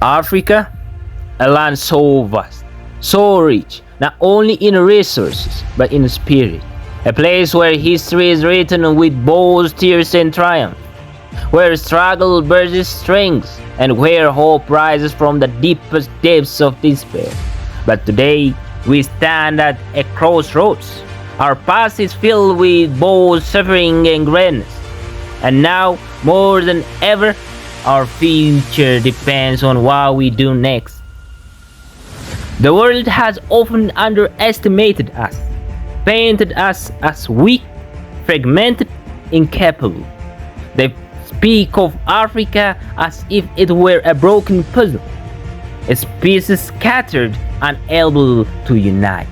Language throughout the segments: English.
Africa, a land so vast, so rich, not only in resources but in spirit. A place where history is written with bold tears and triumph, where struggle births strength, and where hope rises from the deepest depths of despair. But today, we stand at a crossroads. Our past is filled with both suffering and greatness. And now, more than ever, our future depends on what we do next. The world has often underestimated us, painted us as weak, fragmented, incapable. They speak of Africa as if it were a broken puzzle, its pieces scattered, unable to unite.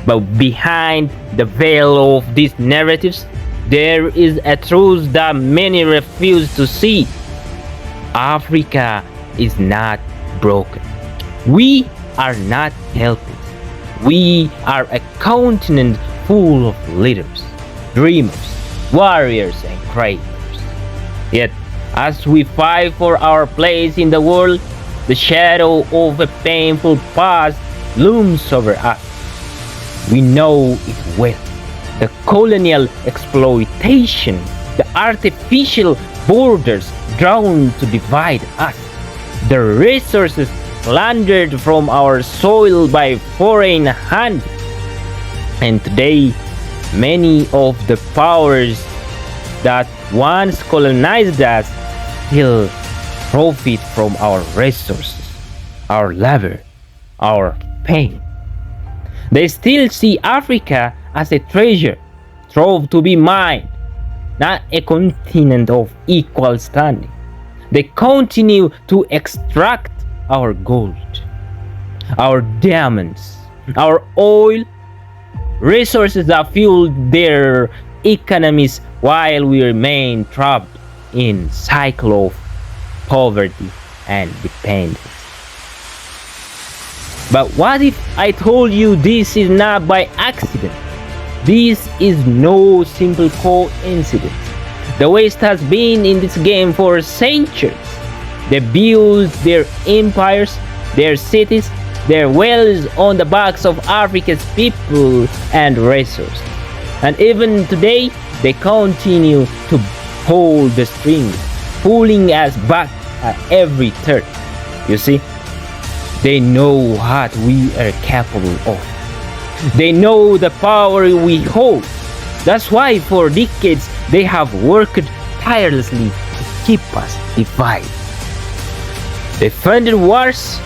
But behind the veil of these narratives, there is a truth that many refuse to see. Africa is not broken. We are not helpless. We are a continent full of leaders, dreamers, warriors, and creators. Yet, as we fight for our place in the world, the shadow of a painful past looms over us. We know it well. The colonial exploitation, the artificial borders drawn to divide us, the resources plundered from our soil by foreign hands. And today, many of the powers that once colonized us still profit from our resources, our labor, our pain. They still see Africa as a treasure, trove to be mined, not a continent of equal standing. They continue to extract our gold, our diamonds, our oil, resources that fuel their economies while we remain trapped in cycle of poverty and dependence. But what if I told you this is not by accident? This is no simple coincidence. The West has been in this game for centuries. They built their empires, their cities, their wealth on the backs of Africa's people and resources. And even today, they continue to hold the strings, pulling us back at every turn. You see, they know what we are capable of. They know the power we hold. That's why for decades they have worked tirelessly to keep us divided. They funded wars,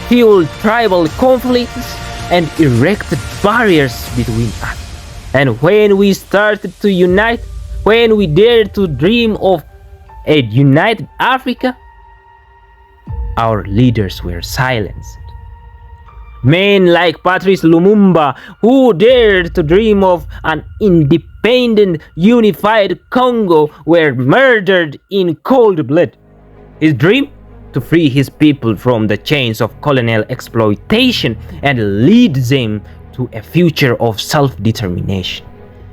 fueled tribal conflicts, and erected barriers between us. And when we started to unite, when we dared to dream of a united Africa, our leaders were silenced. Men like Patrice Lumumba, who dared to dream of an independent, unified Congo, were murdered in cold blood. His dream? To free his people from the chains of colonial exploitation and lead them to a future of self-determination.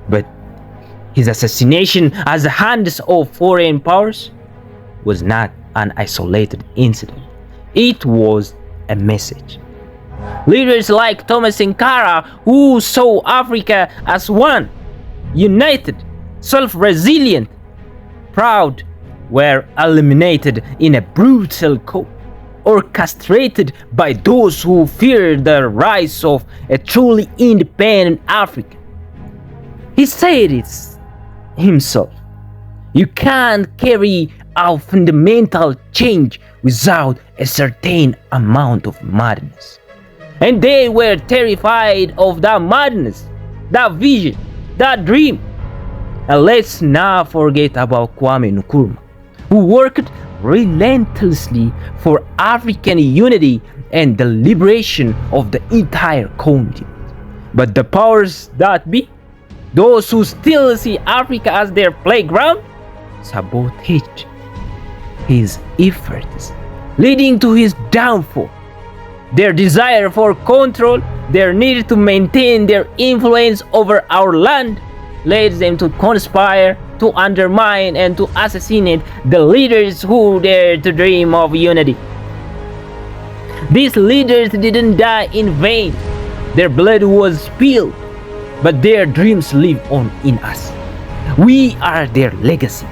But his assassination at the hands of foreign powers was not an isolated incident. It was a message. Leaders like Thomas Sankara, who saw Africa as one, united, self-resilient, proud, were eliminated in a brutal coup, orchestrated by those who feared the rise of a truly independent Africa. He said it himself. You can't carry out fundamental change without a certain amount of madness. And they were terrified of that madness, that vision, that dream. And let's not forget about Kwame Nkrumah, who worked relentlessly for African unity and the liberation of the entire continent. But the powers that be, those who still see Africa as their playground, sabotaged his efforts, leading to his downfall. Their desire for control, their need to maintain their influence over our land, led them to conspire, to undermine, and to assassinate the leaders who dared to dream of unity. These leaders didn't die in vain. Their blood was spilled, but their dreams live on in us. We are their legacy.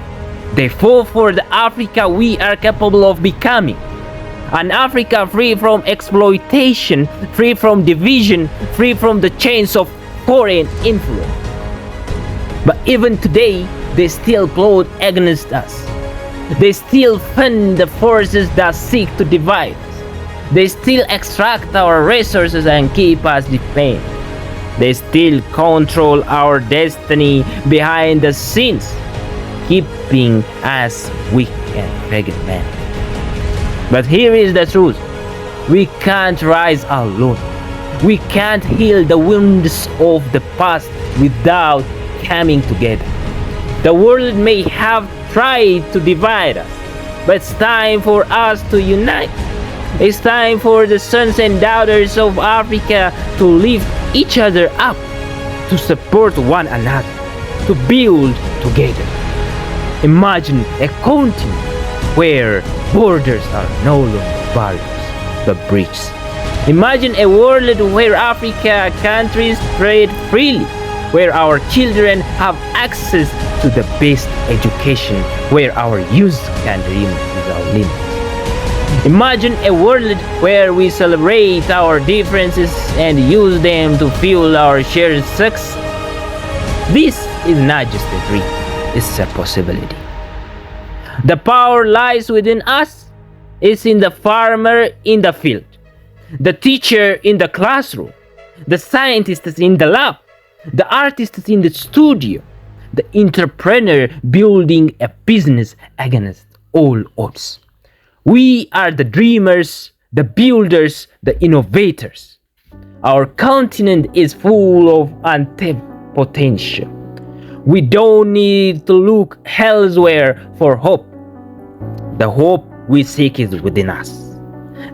They fought for the Africa we are capable of becoming. An Africa free from exploitation, free from division, free from the chains of foreign influence. But even today, they still plot against us. They still fund the forces that seek to divide us. They still extract our resources and keep us defamed. They still control our destiny behind the scenes, keeping us weak and fragmented. But here is the truth. We can't rise alone. We can't heal the wounds of the past without coming together. The world may have tried to divide us, but it's time for us to unite. It's time for the sons and daughters of Africa to lift each other up, to support one another, to build together. Imagine a continent where borders are no longer barriers, but bridges. Imagine a world where Africa countries trade freely, where our children have access to the best education, where our youth can dream without limits. Imagine a world where we celebrate our differences and use them to fuel our shared success. This is not just a dream, it's a possibility. The power lies within us. It's in the farmer in the field, the teacher in the classroom, the scientist in the lab, the artist in the studio, the entrepreneur building a business against all odds. We are the dreamers, the builders, the innovators. Our continent is full of untapped potential. We don't need to look elsewhere for hope. The hope we seek is within us.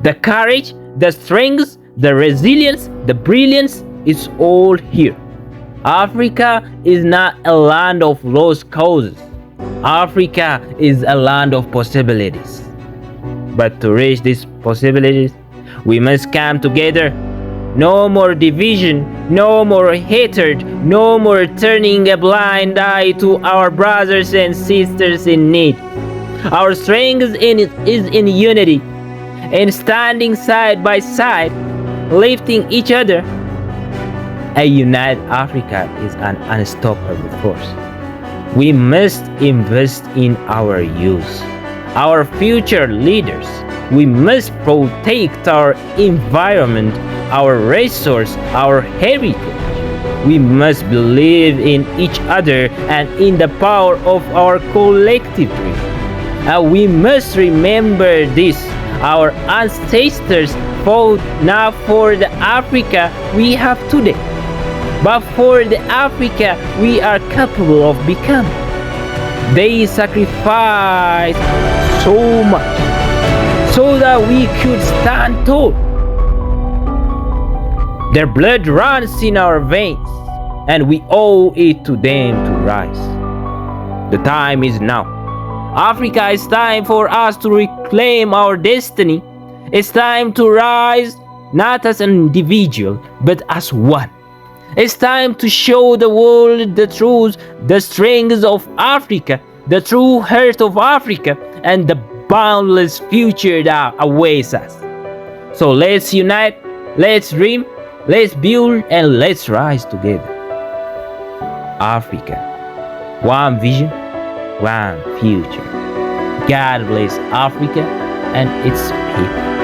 The courage, the strength, the resilience, the brilliance is all here. Africa is not a land of lost causes. Africa is a land of possibilities. But to reach these possibilities, we must come together. No more division, no more hatred, no more turning a blind eye to our brothers and sisters in need. Our strength is in unity, in standing side by side, lifting each other. A united Africa is an unstoppable force. We must invest in our youth, our future leaders. We must protect our environment, our resource, our heritage. We must believe in each other and in the power of our collective dream. And we must remember this. Our ancestors fought not for the Africa we have today, but for the Africa we are capable of becoming. They sacrificed so much so that we could stand tall. Their blood runs in our veins, and we owe it to them to rise. The time is now. Africa, it's time for us to reclaim our destiny. It's time to rise, not as an individual, but as one. It's time to show the world the truth, the strength of Africa, the true heart of Africa, and the boundless future that awaits us. So let's unite, let's dream, let's build, and let's rise together. Africa, one vision, one future. God bless Africa and its people.